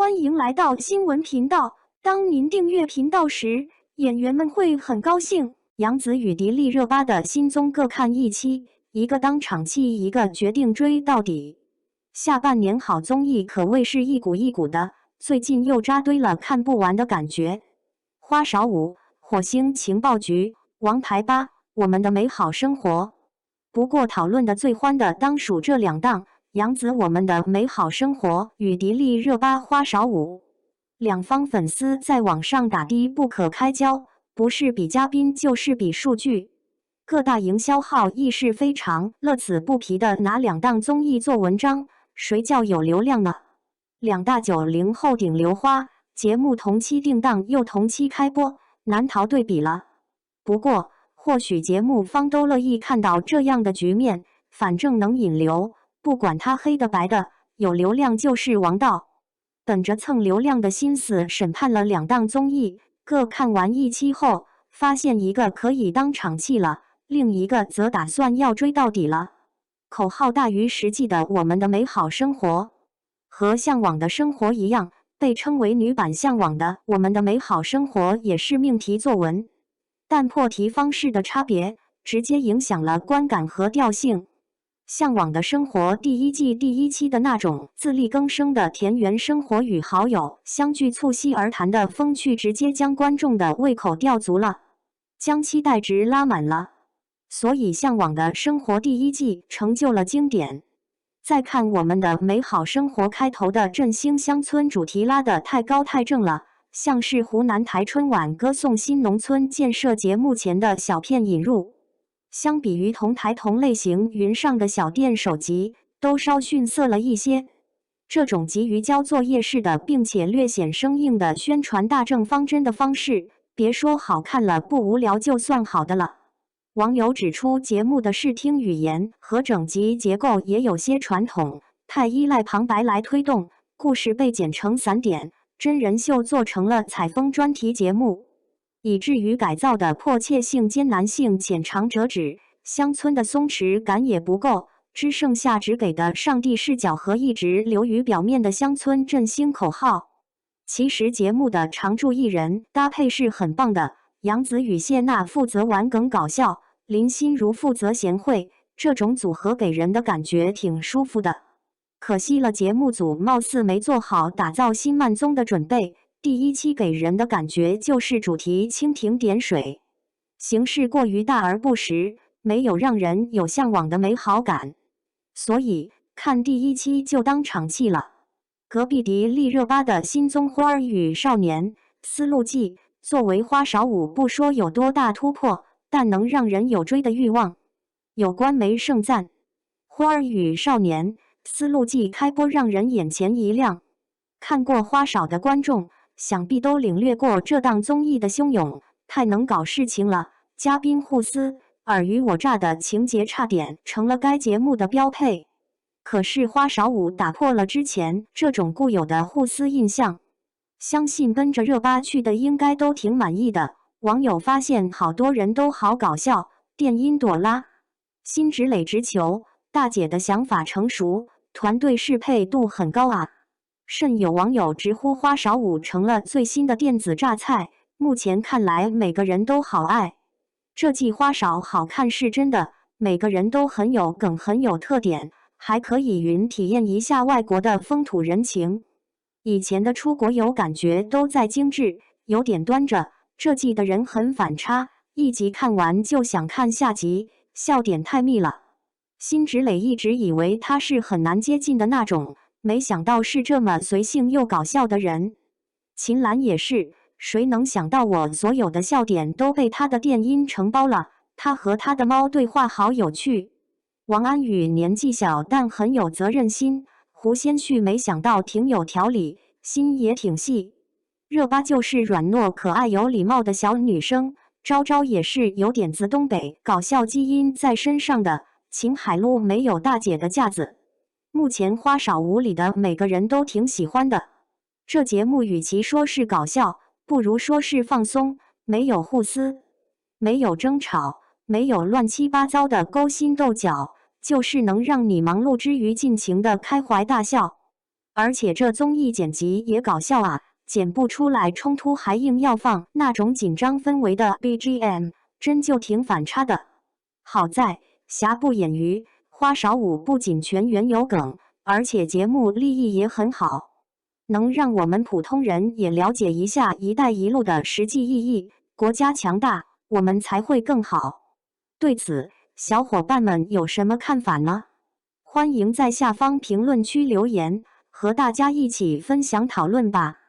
欢迎来到新闻频道。当您订阅频道时，演员们会很高兴。杨紫与迪丽热巴的新综各看一期，一个当场气，一个决定追到底。下半年好综艺可谓是一股一股的，最近又扎堆了看不完的感觉。花少5、火星情报局、王牌8、我们的美好生活。不过讨论的最欢的当属这两档。杨紫我们的美好生活与迪丽热巴花少5，两方粉丝在网上打的不可开交，不是比嘉宾就是比数据。各大营销号亦是非常乐此不疲的拿两档综艺做文章，谁叫有流量呢？两大90后顶流花节目同期定档又同期开播，难逃对比了。不过或许节目方都乐意看到这样的局面，反正能引流。不管他黑的白的，有流量就是王道。本着蹭流量的心思审判了两档综艺，各看完一期后，发现一个可以当场气了，另一个则打算要追到底了。口号大于实际的我们的美好生活，和向往的生活一样，被称为女版向往的我们的美好生活也是命题作文，但破题方式的差别，直接影响了观感和调性。向往的生活第一季第一期的那种自力更生的田园生活与好友相聚促膝而谈的风趣，直接将观众的胃口吊足了，将期待值拉满了。所以向往的生活第一季成就了经典。再看我们的美好生活开头的振兴乡村主题拉得太高太正了，像是湖南台春晚歌颂新农村建设节目前的小片引入。相比于同台同类型云上的小店首集，都稍逊色了一些。这种急于交作业式的，并且略显生硬的宣传大政方针的方式，别说好看了，不无聊就算好的了。网友指出，节目的视听语言和整集结构也有些传统，太依赖旁白来推动，故事被剪成散点，真人秀做成了采风专题节目。以至于改造的迫切性、艰难性浅尝辄止，乡村的松弛感也不够，只剩下只给的上帝视角和一直流于表面的乡村振兴口号。其实节目的常驻艺人搭配是很棒的，杨紫与谢娜负责玩梗搞笑，林心如负责贤惠，这种组合给人的感觉挺舒服的。可惜了，节目组貌似没做好打造新慢综的准备。第一期给人的感觉就是主题蜻蜓点水，形式过于大而不实，没有让人有向往的美好感，所以看第一期就当场气了。隔壁迪丽热巴的新综《花儿与少年》思路记，作为花少5不说有多大突破，但能让人有追的欲望。有官媒盛赞《花儿与少年》思路记开播让人眼前一亮，看过花少的观众想必都领略过这档综艺的汹涌，太能搞事情了。嘉宾互撕、尔虞我诈的情节差点成了该节目的标配。可是花少5打破了之前这种固有的互撕印象，相信跟着热巴去的应该都挺满意的。网友发现好多人都好搞笑，电音朵拉、辛芷蕾直球，大姐的想法成熟，团队适配度很高啊。甚有网友直呼花少5成了最新的电子榨菜，目前看来每个人都好爱。这季花少好看是真的，每个人都很有梗很有特点，还可以云体验一下外国的风土人情。以前的出国游感觉都在精致，有点端着，这季的人很反差，一集看完就想看下集，笑点太密了。辛芷蕾一直以为她是很难接近的那种，没想到是这么随性又搞笑的人。秦岚也是，谁能想到我所有的笑点都被她的电音承包了，她和她的猫对话好有趣。王安宇年纪小但很有责任心，胡先煦没想到挺有条理，心也挺细。热巴就是软糯可爱有礼貌的小女生，昭昭也是有点子东北搞笑基因在身上的，秦海璐没有大姐的架子。目前花少5里的每个人都挺喜欢的。这节目与其说是搞笑，不如说是放松，没有互撕，没有争吵，没有乱七八糟的勾心斗角，就是能让你忙碌之余尽情的开怀大笑。而且这综艺剪辑也搞笑啊，剪不出来冲突还硬要放那种紧张氛围的 BGM， 真就挺反差的。好在瑕不掩瑜，花少舞不仅全员有梗，而且节目立意也很好，能让我们普通人也了解一下“一带一路”的实际意义。国家强大，我们才会更好。对此，小伙伴们有什么看法呢？欢迎在下方评论区留言，和大家一起分享讨论吧。